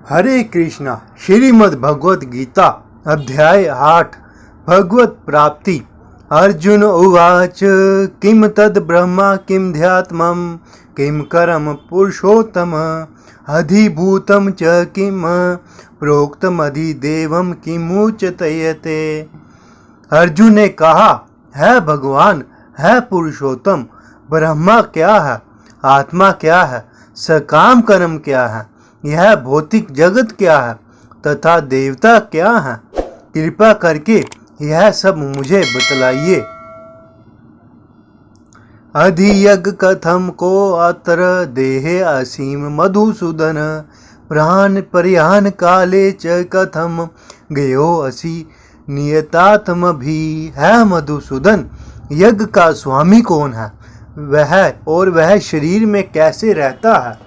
हरे कृष्णा। श्रीमद् भगवद गीता अध्याय 8 भगवत प्राप्ति। अर्जुन उवाच किम तद ब्रह्मा किम ध्यात्मं किम करम पुरुषोत्तम अधिभूतं च किम प्रोक्तम अधिदेवं किमुच्यते। अर्जुन ने कहा, है भगवान, है पुरुषोत्तम, ब्रह्मा क्या है, आत्मा क्या है, सकाम कर्म क्या है, यह भौतिक जगत क्या है तथा देवता क्या है। कृपा करके यह सब मुझे बतलाइए। अधियज्ञ कथम को अत्र देहे असीम मधुसूदन प्राण परिहान काले च कथम गयो असी नियतात्म भी। है मधुसूदन, यज्ञ का स्वामी कौन है, वह शरीर में कैसे रहता है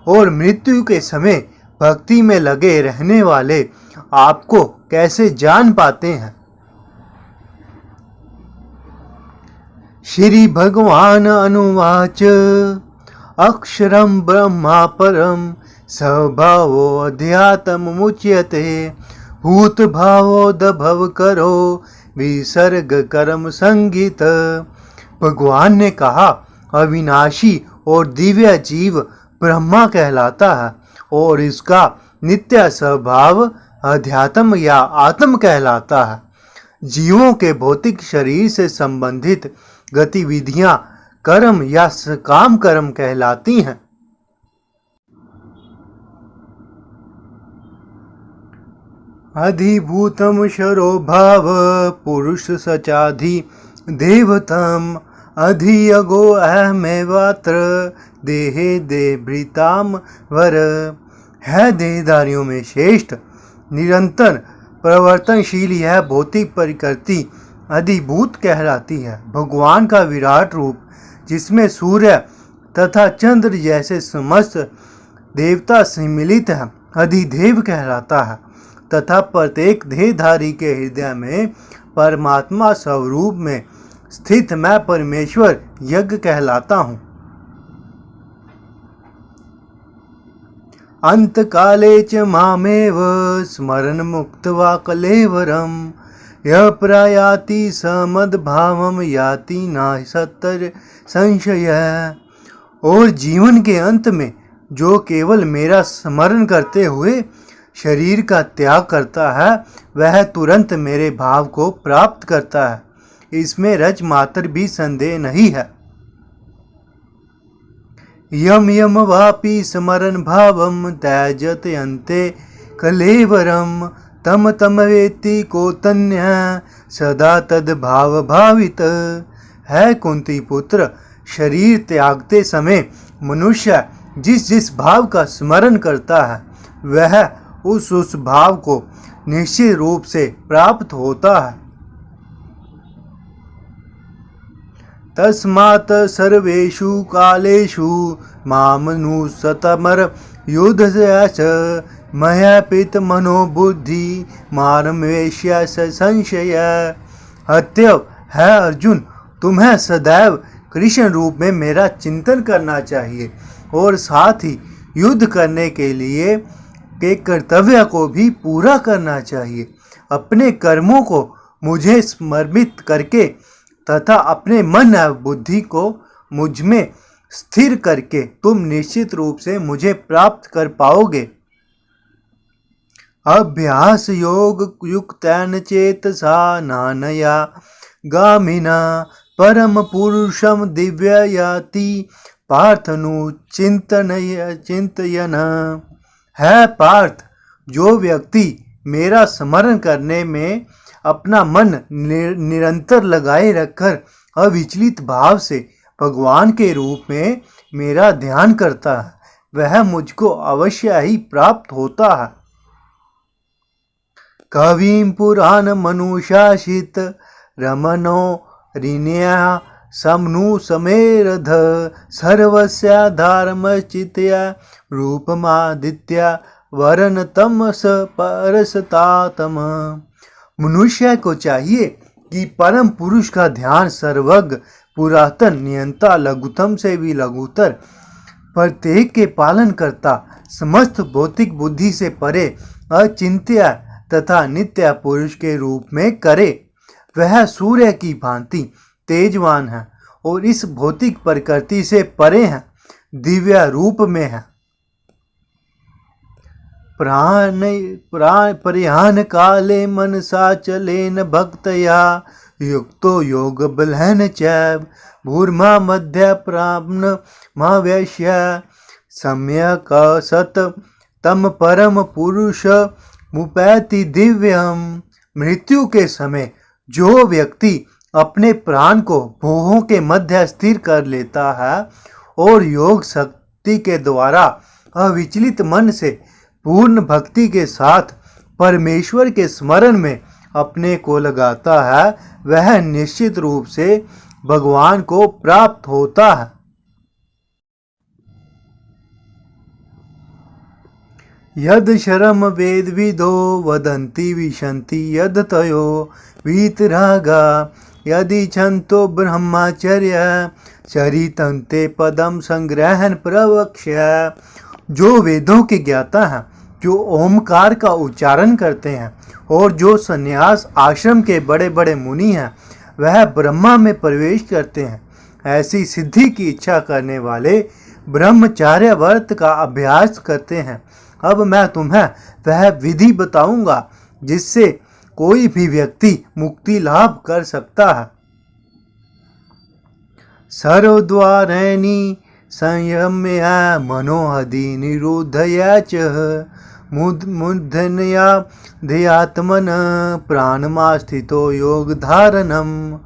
और मृत्यु के समय भक्ति में लगे रहने वाले आपको कैसे जान पाते हैं। श्री भगवान अनुवाच अक्षरम ब्रह्मा परम स्वभावो अध्यात्म मुच्यते भूत भावोद्भव करो विसर्ग कर्म संगीत। भगवान ने कहा, अविनाशी और दिव्य जीव ब्रह्मा कहलाता है और इसका नित्य स्वभाव अध्यात्म या आत्म कहलाता है। जीवों के भौतिक शरीर से संबंधित गतिविधियां कर्म या काम कर्म कहलाती हैं। अधिभूतम शरो भाव पुरुष सचाधि देवतम अधियगो अहमेवात्र देहे देभृताम वर। है देहधारियों में श्रेष्ठ, निरंतर प्रवर्तनशील यह भौतिक प्रकृति अधिभूत कहलाती है। भगवान का विराट रूप, जिसमें सूर्य तथा चंद्र जैसे समस्त देवता सम्मिलित हैं, अधिदेव कहलाता है तथा प्रत्येक देहधारी के हृदय में परमात्मा स्वरूप में स्थित मैं परमेश्वर यज्ञ कहलाता हूँ। अंत काले च मामेव स्मरण मुक्त्वा कलेवरम यः प्रयाति समद्भावम याति न सत्तर संशय। और जीवन के अंत में जो केवल मेरा स्मरण करते हुए शरीर का त्याग करता है, वह तुरंत मेरे भाव को प्राप्त करता है, इसमें रच मात्र भी संदेह नहीं है। यम यम वापि स्मरण भावम त्यजते अन्ते कलेवरम तम तम वेत्ति कौतन्य सदा तद भाव भावित। है कुंती पुत्र, शरीर त्यागते समय मनुष्य जिस जिस भाव का स्मरण करता है, वह उस भाव को निश्चित रूप से प्राप्त होता है। तस्मात् सर्वेषु कालेषु मामनुसतमर युद्धस्य मया पित मनोबुद्धि मारमेष्य संशय। अतएव है अर्जुन, तुम्हें सदैव कृष्ण रूप में मेरा चिंतन करना चाहिए और साथ ही युद्ध करने के लिए के कर्तव्य को भी पूरा करना चाहिए। अपने कर्मों को मुझे समर्पित करके तथा अपने मन और बुद्धि को मुझ में स्थिर करके तुम निश्चित रूप से मुझे प्राप्त कर पाओगे। अभ्यास योग युक्तेन चेतसा नानया गामिना परम पुरुषम दिव्य याति पार्थनु चिंतयन। है पार्थ, जो व्यक्ति मेरा स्मरण करने में अपना मन निरंतर लगाए रखकर अविचलित भाव से भगवान के रूप में मेरा ध्यान करता है, वह मुझको अवश्य ही प्राप्त होता है। कविं पुराण मनुशासित रमणो ऋण्या समनु समेरध सर्वस्य धर्मचित्या रूपमादित्य वरन तमस परसतातम। मनुष्य को चाहिए कि परम पुरुष का ध्यान सर्वज्ञ पुरातन नियंता लघुतम से भी लघुतर प्रत्येक के पालन करता, समस्त भौतिक बुद्धि से परे, अचिंत्य तथा नित्य पुरुष के रूप में करे। वह सूर्य की भांति तेजवान है और इस भौतिक प्रकृति से परे है, दिव्य रूप में है। प्रयाण काले मनसा चलेन भक्तया युक्तो योग बलहन चैव भूर्मा मध्य प्राप्न महावैश्य सम्यक सत तम परम पुरुष मुपैति दिव्यम। मृत्यु के समय जो व्यक्ति अपने प्राण को भोहों के मध्य स्थिर कर लेता है और योग शक्ति के द्वारा अविचलित मन से पूर्ण भक्ति के साथ परमेश्वर के स्मरण में अपने को लगाता है, वह निश्चित रूप से भगवान को प्राप्त होता है। यद शरम वेद विदो वदन्ति विशन्ति यद तयो वीतरागा यदि छन्तो ब्रह्मचर्य चरितन्ते पदम संग्रहण प्रवक्ष्य। जो वेदों के ज्ञाता हैं, जो ओमकार का उच्चारण करते हैं और जो संन्यास आश्रम के बड़े बड़े मुनि हैं, वह ब्रह्मा में प्रवेश करते हैं। ऐसी सिद्धि की इच्छा करने वाले ब्रह्मचार्य व्रत का अभ्यास करते हैं। अब मैं तुम्हें वह विधि बताऊंगा जिससे कोई भी व्यक्ति मुक्ति लाभ कर सकता है। सर्वद्वाराणि संयम्य मनोहदि निरोधया च मूर्धन्या ध्येयात्मन प्राणमास्थितो योग धारणम।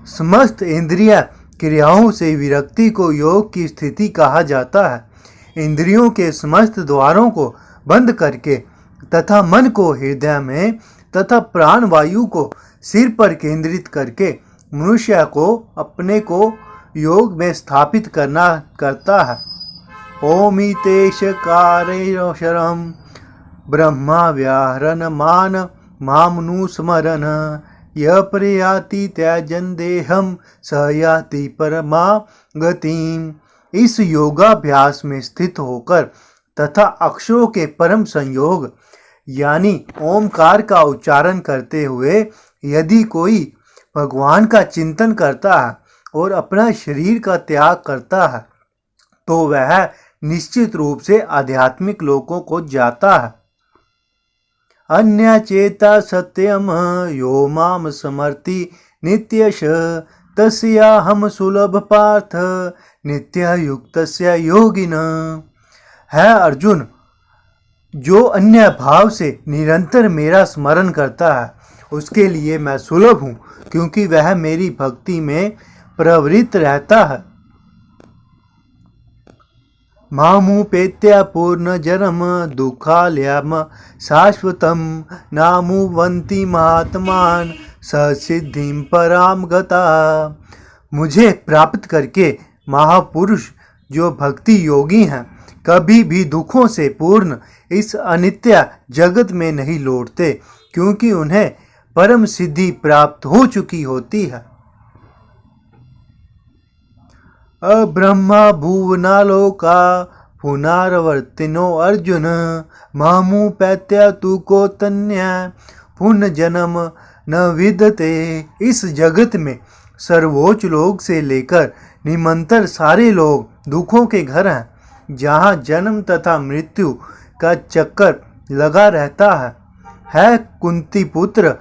समस्त इंद्रिय क्रियाओं से विरक्ति को योग की स्थिति कहा जाता है। इंद्रियों के समस्त द्वारों को बंद करके तथा मन को हृदय में तथा प्राण वायु को सिर पर केंद्रित करके मनुष्य को अपने को योग में स्थापित करता है। ओमितेश कारेशरम ब्रह्मा व्याहरण मान मामनु स्मरण य प्रयाति त्याजन देहम सहयाति परमा गतिम। इस योगाभ्यास में स्थित होकर तथा अक्षरों के परम संयोग यानी ओमकार का उच्चारण करते हुए यदि कोई भगवान का चिंतन करता है और अपना शरीर का त्याग करता है तो वह निश्चित रूप से आध्यात्मिक लोकों को जाता है। अन्य चेता सत्यम यो माम समर्ति नित्यश तस्या हम सुलभ पार्थ नित्य युक्तस्य योगिन। है अर्जुन, जो अन्य भाव से निरंतर मेरा स्मरण करता है उसके लिए मैं सुलभ हूँ, क्योंकि वह मेरी भक्ति में प्रवृत्त रहता है। मामुपेत्य पूर्ण जन्म दुखालयम शाश्वतम नामुवन्ति महात्मान ससिद्धिम पराम गता। मुझे प्राप्त करके महापुरुष जो भक्ति योगी हैं कभी भी दुखों से पूर्ण इस अनित्य जगत में नहीं लौटते, क्योंकि उन्हें परम सिद्धि प्राप्त हो चुकी होती है। अब्रह्मा भुवनालोका पुनरावर्तिनो अर्जुन मामुपैत्य तु को तन्य पुनर्जन्म न विद्यते। इस जगत में सर्वोच्च लोक से लेकर निमंतर सारे लोग दुखों के घर हैं, जहाँ जन्म तथा मृत्यु का चक्कर लगा रहता है कुंती पुत्र,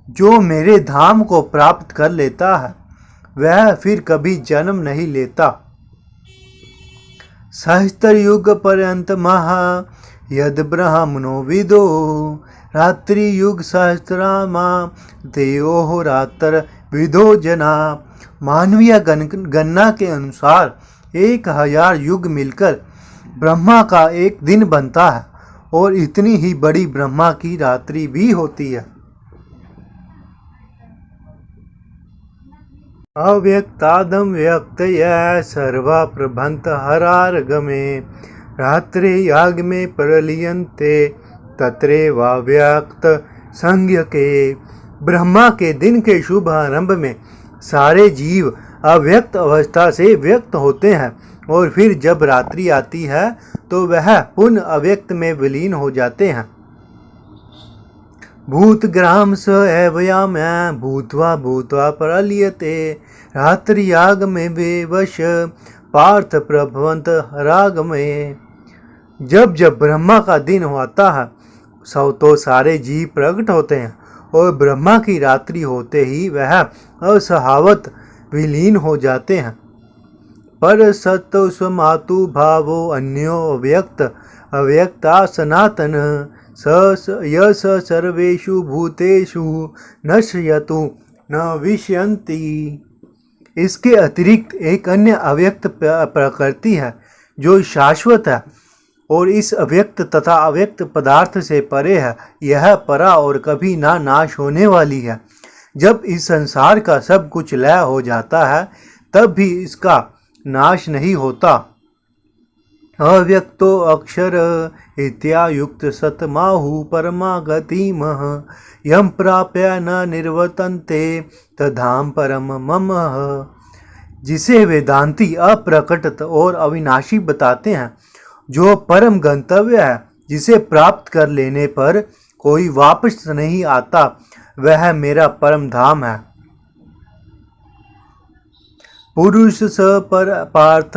जो मेरे धाम को प्राप्त कर लेता है वह फिर कभी जन्म नहीं लेता। सहस्त्र युग पर्यंत महा यद ब्राह्मणो विदो रात्रि युग सहस्रामा देवो रात्र विदो जना। मानवीय गणना के अनुसार 1000 युग मिलकर ब्रह्मा का एक दिन बनता है और इतनी ही बड़ी ब्रह्मा की रात्रि भी होती है। अव्यक्तादम व्यक्तया सर्वा प्रभंत हरार्गमे रात्रे याग में प्रलियंते तत्रे वाव्यक्त संज्ञ के। ब्रह्मा के दिन के शुभ आरंभ में सारे जीव अव्यक्त अवस्था से व्यक्त होते हैं और फिर जब रात्रि आती है तो वह पुनः अव्यक्त में विलीन हो जाते हैं। भूतग्राम स एवयाम्य भूत्वा भूत्वा प्रलीयते रात्रियाग में बेवश पार्थ प्रभवंत राग में। जब जब ब्रह्मा का दिन होता है तो सारे जीव प्रकट होते हैं और ब्रह्मा की रात्रि होते ही वह असहावत विलीन हो जाते हैं। पर सत्व स्वमातु भावो अन्यो अव्यक्त अव्यक्ता सनातन यस सर्वेषु भूतेषु नश्यतु न विष्यन्ति। इसके अतिरिक्त एक अन्य अव्यक्त प्रकृति है जो शाश्वत है और इस अव्यक्त तथा अव्यक्त पदार्थ से परे है। यह परा और कभी ना नाश होने वाली है। जब इस संसार का सब कुछ लय हो जाता है तब भी इसका नाश नहीं होता। अव्यक्तो अक्षर इत्यायुक्त सतमाहु परमागतिमः यम प्राप्य न निर्वर्तन्ते तधाम परम मम। जिसे वेदांती अप्रकट और अविनाशी बताते हैं, जो परम गंतव्य है, जिसे प्राप्त कर लेने पर कोई वापस नहीं आता, वह मेरा परम धाम है। पुरुष स पर पार्थ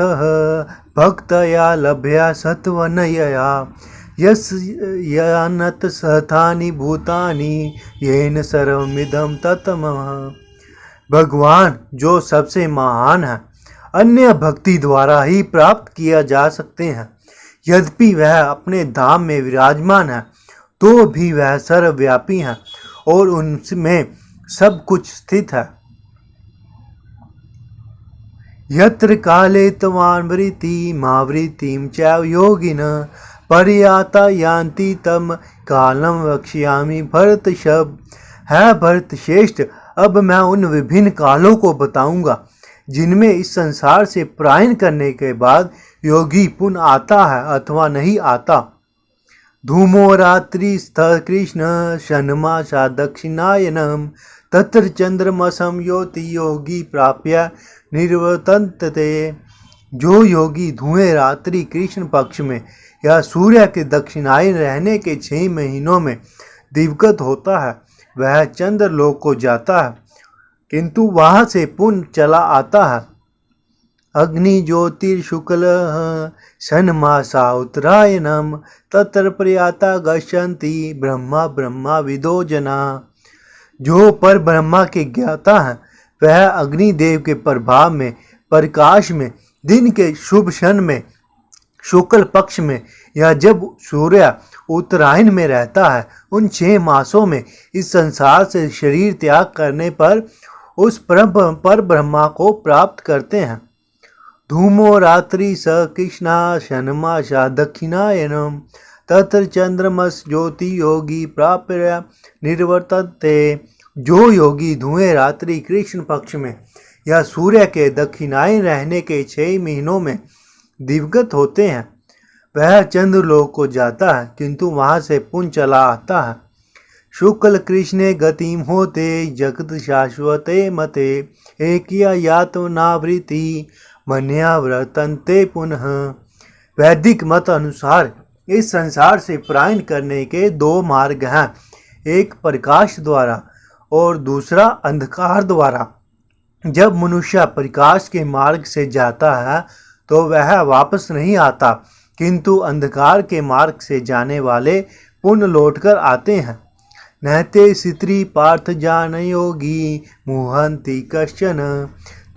भक्तया लभ्या सत्वनयया यस यानत सथानि भूतानि येन सर्वमिदं ततमः। भगवान जो सबसे महान है, अन्य भक्ति द्वारा ही प्राप्त किया जा सकते हैं। यद्यपि वह अपने धाम में विराजमान है तो भी वह सर्वव्यापी है और उनमें सब कुछ स्थित है। यत्र काले तवान वृत्ति मावृत्तिम चैव योगिन पर्याता यान्ति तम कालम वक्ष्यामि भरत शब्द। है भरत श्रेष्ठ, अब मैं उन विभिन्न कालों को बताऊंगा जिनमें इस संसार से पलायन करने के बाद योगी पुनः आता है अथवा नहीं आता। धूमो रात्रि स्थ कृष्ण शन्मासा दक्षिणायनम तत्र चंद्रमसम योति योगी प्राप्य निर्वर्तन्ते। जो योगी धुएं रात्रि कृष्ण पक्ष में या सूर्य के दक्षिणायन रहने के 6 महीनों में दिवगत होता है, वह चंद्रलोक को जाता है किंतु वहां से पुनः चला आता है। अग्नि ज्योतिर्शुक्ल षण्मासा उत्तरायणम तत्र प्रयाता गच्छन्ति ब्रह्मा ब्रह्मा विदो जना। जो पर ब्रह्मा के ज्ञाता है वह अग्निदेव के प्रभाव में प्रकाश में दिन के शुभ क्षण में शुक्ल पक्ष में या जब सूर्य उत्तरायण में रहता है, उन 6 मासों में इस संसार से शरीर त्याग करने पर उस पर ब्रह्मा को प्राप्त करते हैं। धूमो रात्रि स कृष्णा शन्मासा दक्षिणायनम तत्र चंद्रमस ज्योति योगी प्राप्य निर्वर्तन्ते। जो योगी धुएं रात्रि कृष्ण पक्ष में या सूर्य के दक्षिणायन रहने के 6 महीनों में दिवगत होते हैं, वह चंद्रलोक को जाता है किंतु वहां से पुनः चला आता है। शुक्ल कृष्णे गतिम होते जगत शाश्वते मते एकिया यातनावृत्ति मन्या व्रतन्ते पुनः। वैदिक मत अनुसार इस संसार से पलायन करने के 2 मार्ग हैं, एक प्रकाश द्वारा और दूसरा अंधकार द्वारा। जब मनुष्य प्रकाश के मार्ग से जाता है तो वह वापस नहीं आता, किंतु अंधकार के मार्ग से जाने वाले पुनः लौटकर आते हैं। नहते स्त्री पार्थ जान योगी मुहंति कश्चन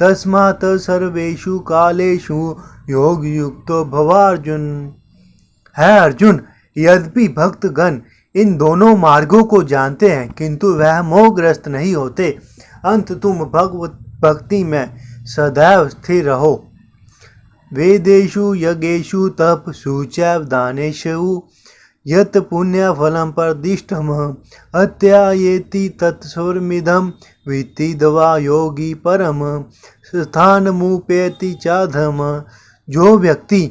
तस्मात् सर्वेषु कालेषु योग युक्तो भवार्जुन। है अर्जुन, यद्यपि भक्तगण इन दोनों मार्गों को जानते हैं किंतु वह मोहग्रस्त नहीं होते। अंत तुम भगवत भक्ति में सदैव स्थिर रहो। वेदेषु यज्ञेषु तपसु चैव दानेषु यत् पुण्य फलम परदिष्टम अत्यायेति तत्स्वर्मिदम वित्ति दवा योगी परम स्थान मुपेति चाधम। जो व्यक्ति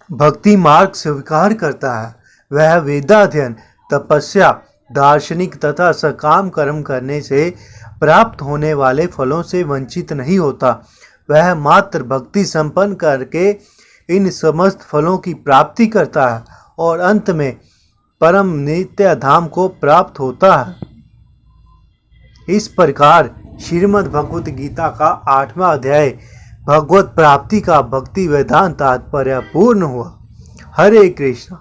भक्ति मार्ग स्वीकार करता है वह वेदाध्ययन तपस्या दार्शनिक तथा सकाम कर्म करने से प्राप्त होने वाले फलों से वंचित नहीं होता। वह मात्र भक्ति संपन्न करके इन समस्त फलों की प्राप्ति करता है और अंत में परम नित्य धाम को प्राप्त होता है। इस प्रकार श्रीमद् भगवत गीता का 8वां अध्याय भगवत प्राप्ति का भक्ति वेदांत तात्पर्य पूर्ण हुआ। हरे कृष्ण।